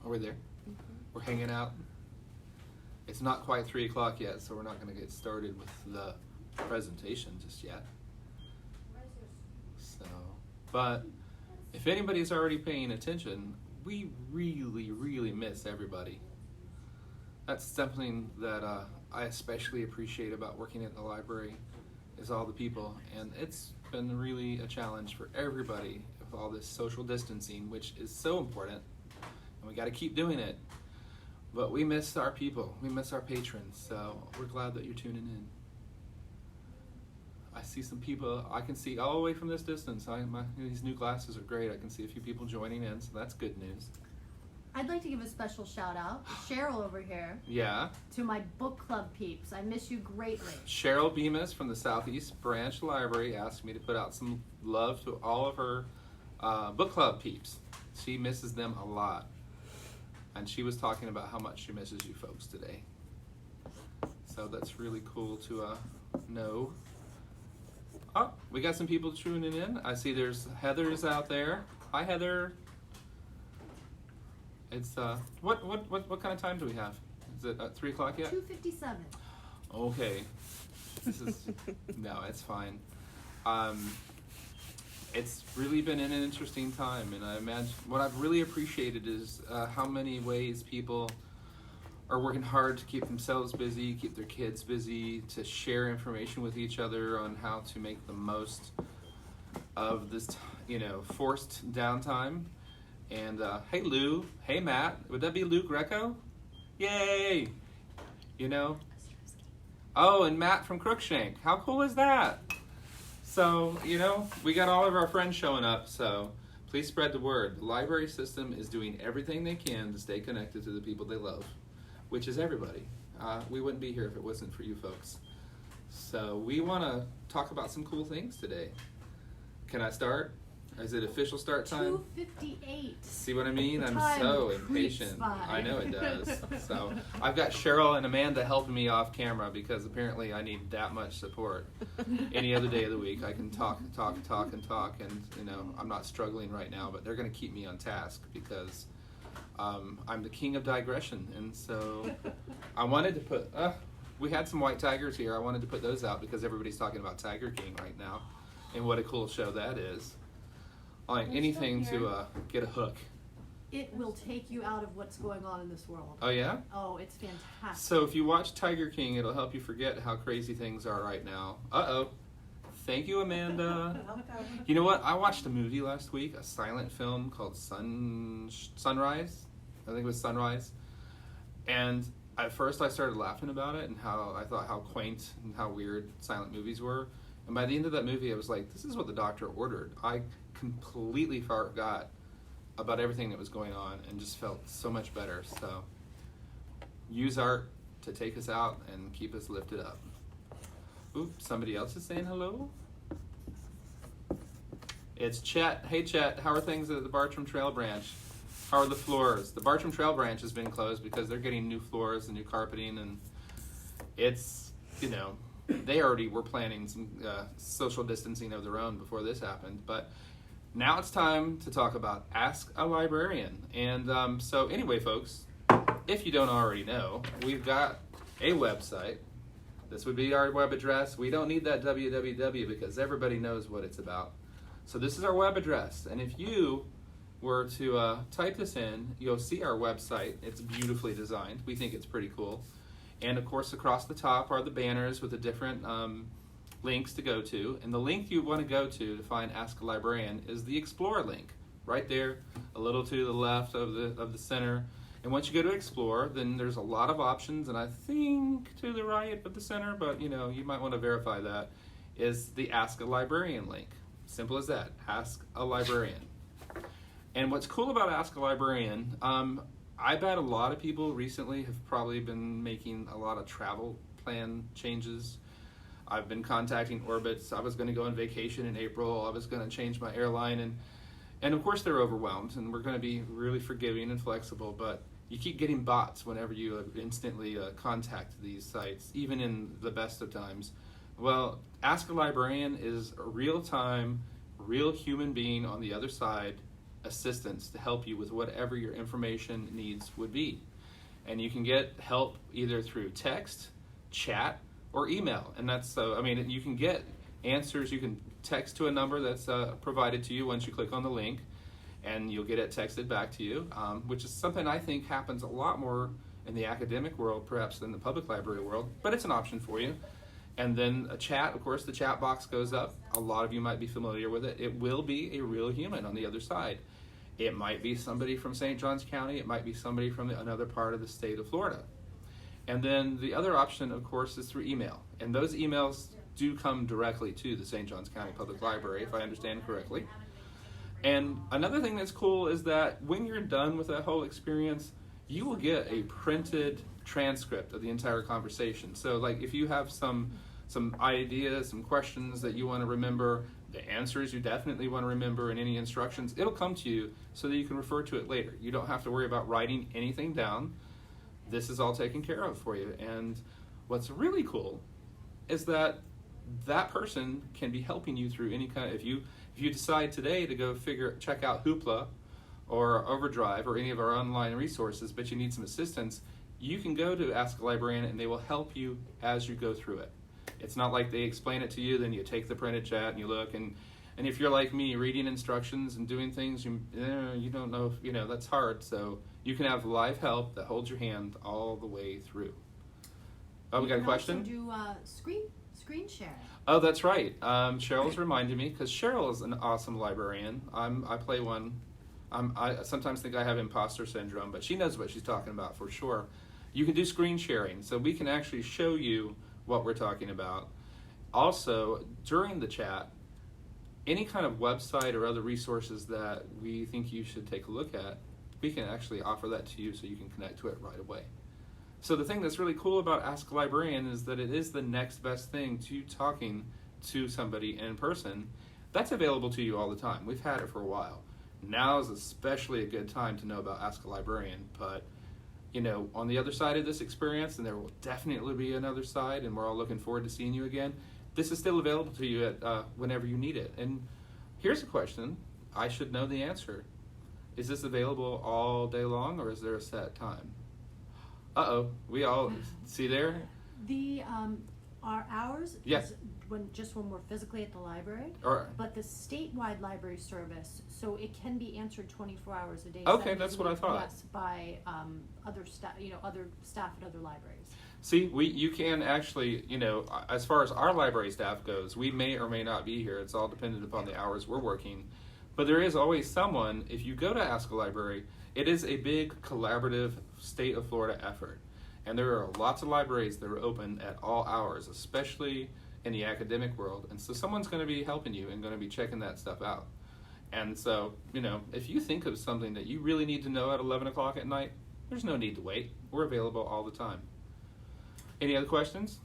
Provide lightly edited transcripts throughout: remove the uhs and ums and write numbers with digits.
Are we there? Mm-hmm. We're hanging out. It's not quite 3 o'clock yet, so we're not going to get started with the presentation just yet. So, but if anybody's already paying attention, we really, really miss everybody. That's something that I especially appreciate about working at the library, is all the people. And it's been really a challenge for everybody with all this social distancing, which is so important, and we got to keep doing it. But we miss our people, we miss our patrons, so we're glad that you're tuning in. I see some people, I can see all the way from this distance. These new glasses are great. I can see a few people joining in, so that's good news. I'd like to give a special shout out, Cheryl over here. Yeah. To my book club peeps. I miss you greatly. Cheryl Bemis from the Southeast Branch Library asked me to put out some love to all of her book club peeps. She misses them a lot. And she was talking about how much she misses you folks today. So that's really cool to know. Oh, we got some people tuning in. I see there's Heather's out there. Hi, Heather. It's what kind of time do we have? Is it 3 o'clock yet? 2:57. Okay. This is no, it's fine. It's really been an interesting time, and I imagine what I've really appreciated is how many ways people are working hard to keep themselves busy, keep their kids busy, to share information with each other on how to make the most of this, forced downtime. And hey Lou, hey Matt, would that be Lou Greco? Yay! Oh, and Matt from Crookshank, how cool is that? So, we got all of our friends showing up, so please spread the word. The library system is doing everything they can to stay connected to the people they love, which is everybody. We wouldn't be here if it wasn't for you folks. So we want to talk about some cool things today. Can I start? Is it official start time? 2:58. See what I mean? I'm so impatient. I know it does. So I've got Cheryl and Amanda helping me off camera because apparently I need that much support. Any other day of the week I can talk, and I'm not struggling right now, but they're going to keep me on task because I'm the king of digression. And so I wanted to put, we had some white tigers here. I wanted to put those out because everybody's talking about Tiger King right now, and what a cool show that is. Like anything to get a hook. It will take you out of what's going on in this world. Oh yeah? Oh, it's fantastic. So if you watch Tiger King, it'll help you forget how crazy things are right now. Uh-oh. Thank you, Amanda. You know what? I watched a movie last week, a silent film called Sunrise. I think it was Sunrise. And at first I started laughing about it and how I thought how quaint and how weird silent movies were. And by the end of that movie, I was like, this is what the doctor ordered. I completely forgot about everything that was going on and just felt so much better. So use art to take us out and keep us lifted up. Oops, somebody else is saying hello. It's Chet. Hey Chet, how are things at the Bartram Trail branch? How are the floors? The Bartram Trail branch has been closed because they're getting new floors and new carpeting, and it's, they already were planning some social distancing of their own before this happened. But now it's time to talk about Ask a Librarian. And so anyway, folks, if you don't already know, we've got a website. This would be our web address. We don't need that www because everybody knows what it's about. So this is our web address. And if you were to type this in, you'll see our website. It's beautifully designed. We think it's pretty cool. And of course, across the top are the banners with the different links to go to. And the link you want to go to find Ask a Librarian is the Explore link, right there, a little to the left of the center. And once you go to Explore, then there's a lot of options, and I think to the right of the center, but you might want to verify that, is the Ask a Librarian link. Simple as that, Ask a Librarian. And what's cool about Ask a Librarian, I bet a lot of people recently have probably been making a lot of travel plan changes. I've been contacting Orbitz. I was going to go on vacation in April. I was going to change my airline, and of course they're overwhelmed, and we're going to be really forgiving and flexible, but you keep getting bots whenever you instantly contact these sites, even in the best of times. Well, Ask a Librarian is a real-time, real human being on the other side assistance to help you with whatever your information needs would be. And you can get help either through text, chat, or email. And that's, you can get answers. You can text to a number that's provided to you once you click on the link, and you'll get it texted back to you, which is something I think happens a lot more in the academic world, perhaps, than the public library world, but it's an option for you. And then a chat, of course, the chat box goes up. A lot of you might be familiar with it. It will be a real human on the other side. It might be somebody from St. Johns County. It might be somebody from another part of the state of Florida. And then the other option, of course, is through email. And those emails do come directly to the St. Johns County Public Library, if I understand correctly. And another thing that's cool is that when you're done with that whole experience, you will get a printed transcript of the entire conversation. So like if you have some ideas, some questions that you want to remember, the answers you definitely want to remember, and any instructions, it'll come to you so that you can refer to it later. You don't have to worry about writing anything down. This is all taken care of for you. And what's really cool is that that person can be helping you through any kind of, if you decide today to go check out Hoopla or Overdrive or any of our online resources, but you need some assistance, you can go to Ask a Librarian and they will help you as you go through it. It's not like they explain it to you, then you take the printed chat and you look, and if you're like me, reading instructions and doing things, you don't know, that's hard. So you can have live help that holds your hand all the way through. Oh, we got a question? You can also do screen share. Oh, that's right. Cheryl's reminded me, because Cheryl is an awesome librarian. I play one. I sometimes think I have imposter syndrome, but she knows what she's talking about for sure. You can do screen sharing, so we can actually show you what we're talking about. Also, during the chat, any kind of website or other resources that we think you should take a look at, we can actually offer that to you so you can connect to it right away. So the thing that's really cool about Ask a Librarian is that it is the next best thing to talking to somebody in person. That's available to you all the time. We've had it for a while. Now is especially a good time to know about Ask a Librarian, but on the other side of this experience, and there will definitely be another side, and we're all looking forward to seeing you again, this is still available to you at whenever you need it. And here's a question. I should know the answer. Is this available all day long, or is there a set time? Uh-oh. We all see there? Our hours Yes. is when we're physically at the library, but the statewide library service, so it can be answered 24 hours a day. Okay, that's what I thought. Yes, by other staff, other staff at other libraries. See, you can actually, as far as our library staff goes, we may or may not be here. It's all dependent upon the hours we're working. But there is always someone. If you go to Ask a Library, it is a big collaborative state of Florida effort. And there are lots of libraries that are open at all hours, especially in the academic world. And so someone's going to be helping you and going to be checking that stuff out. And so, if you think of something that you really need to know at 11 o'clock at night, there's no need to wait. We're available all the time. Any other questions?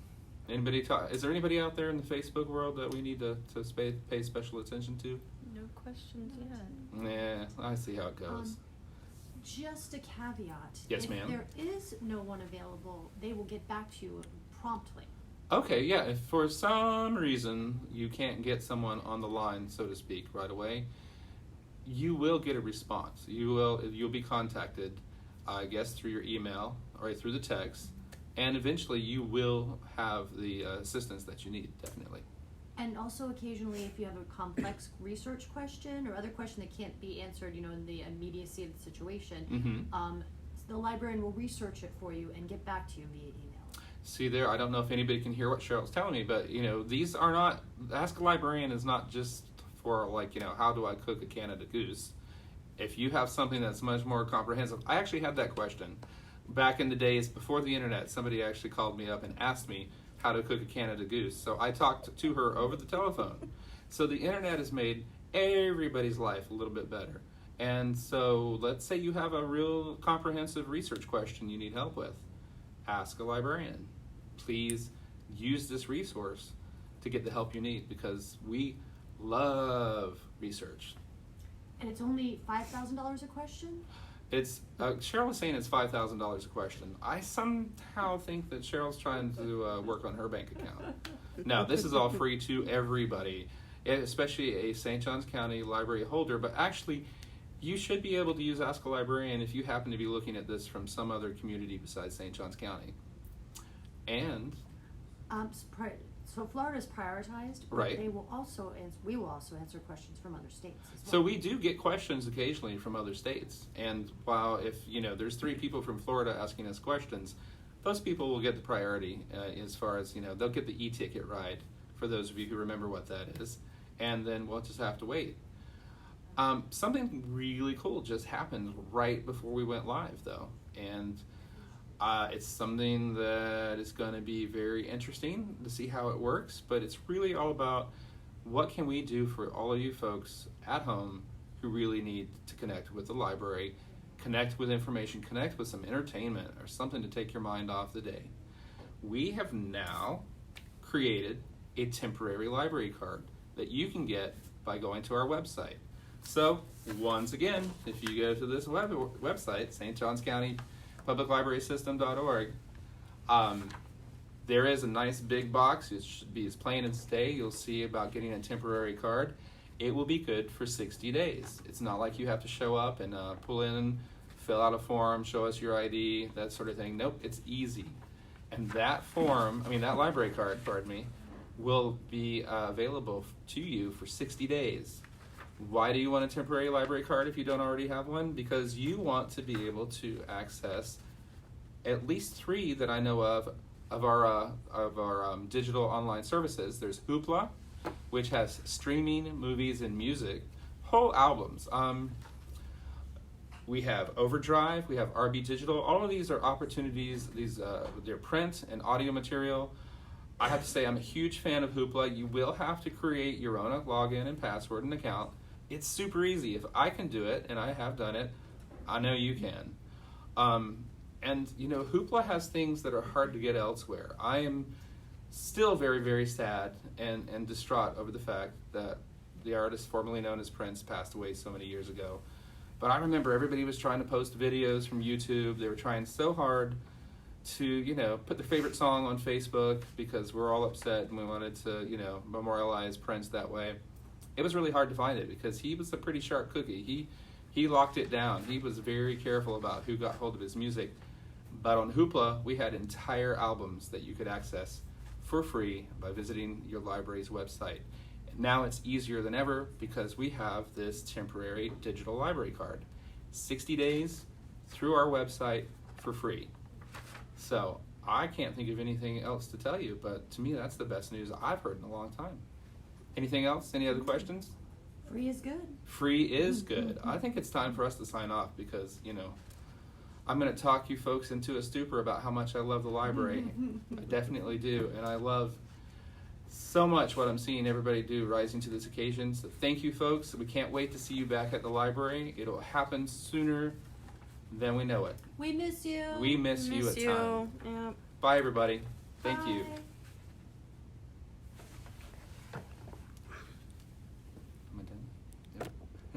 Is there anybody out there in the Facebook world that we need to pay special attention to? No questions yet. Yeah, I see how it goes. Just a caveat. Yes, ma'am. If there is no one available, they will get back to you promptly. Okay, yeah, if for some reason you can't get someone on the line, so to speak, right away, you will get a response. You'll be contacted, I guess, through your email or through the text, and eventually you will have the assistance that you need, definitely. And also occasionally if you have a complex research question or other question that can't be answered, in the immediacy of the situation, the librarian will research it for you and get back to you via email. See there, I don't know if anybody can hear what Cheryl's telling me, but these are not, Ask a Librarian is not just for how do I cook a Canada goose. If you have something that's much more comprehensive, I actually had that question. Back in the days before the internet, somebody actually called me up and asked me how to cook a Canada goose. So I talked to her over the telephone. So the internet has made everybody's life a little bit better. And so let's say you have a real comprehensive research question you need help with. Ask a librarian. Please use this resource to get the help you need, because we love research. And it's only $5,000 a question? It's Cheryl was saying it's $5,000 a question. I somehow think that Cheryl's trying to work on her bank account. No, this is all free to everybody, especially a St. Johns County library holder. But actually, you should be able to use Ask a Librarian if you happen to be looking at this from some other community besides St. Johns County. And so Florida's prioritized, but right. we will also answer questions from other states as well. So we do get questions occasionally from other states, and while if there's 3 people from Florida asking us questions, those people will get the priority as far as they'll get the e-ticket ride, for those of you who remember what that is, and then we'll just have to wait. Something really cool just happened right before we went live, though, and it's something that is going to be very interesting to see how it works, but it's really all about what can we do for all of you folks at home who really need to connect with the library, connect with information, connect with some entertainment or something to take your mind off the day. We have now created a temporary library card that you can get by going to our website. So, once again, if you go to this website, St. Johns County Public Library System.org, there is a nice big box. It should be as plain as day. You'll see about getting a temporary card. It will be good for 60 days. It's not like you have to show up and pull in, fill out a form, show us your ID, that sort of thing. Nope, it's easy. And that library card, will be available to you for 60 days. Why do you want a temporary library card if you don't already have one? Because you want to be able to access at least 3 that I know of our digital online services. There's Hoopla, which has streaming, movies, and music, whole albums. We have Overdrive, we have RB Digital. All of these are opportunities. They're print and audio material. I have to say I'm a huge fan of Hoopla. You will have to create your own login and password and account. It's super easy. If I can do it, and I have done it, I know you can. And Hoopla has things that are hard to get elsewhere. I am still very, very sad and distraught over the fact that the artist formerly known as Prince passed away so many years ago. But I remember everybody was trying to post videos from YouTube. They were trying so hard to, put their favorite song on Facebook because we're all upset and we wanted to, memorialize Prince that way. It was really hard to find it because he was a pretty sharp cookie. He locked it down. He was very careful about who got hold of his music. But on Hoopla, we had entire albums that you could access for free by visiting your library's website. Now it's easier than ever because we have this temporary digital library card. 60 days through our website for free. So I can't think of anything else to tell you, but to me that's the best news I've heard in a long time. Anything else? Any other questions? Free is good. Free is good. I think it's time for us to sign off because, I'm going to talk you folks into a stupor about how much I love the library. I definitely do. And I love so much what I'm seeing everybody do rising to this occasion. So thank you, folks. We can't wait to see you back at the library. It'll happen sooner than we know it. We miss you. We miss you a ton. Yep. Bye, everybody. Thank Bye. you.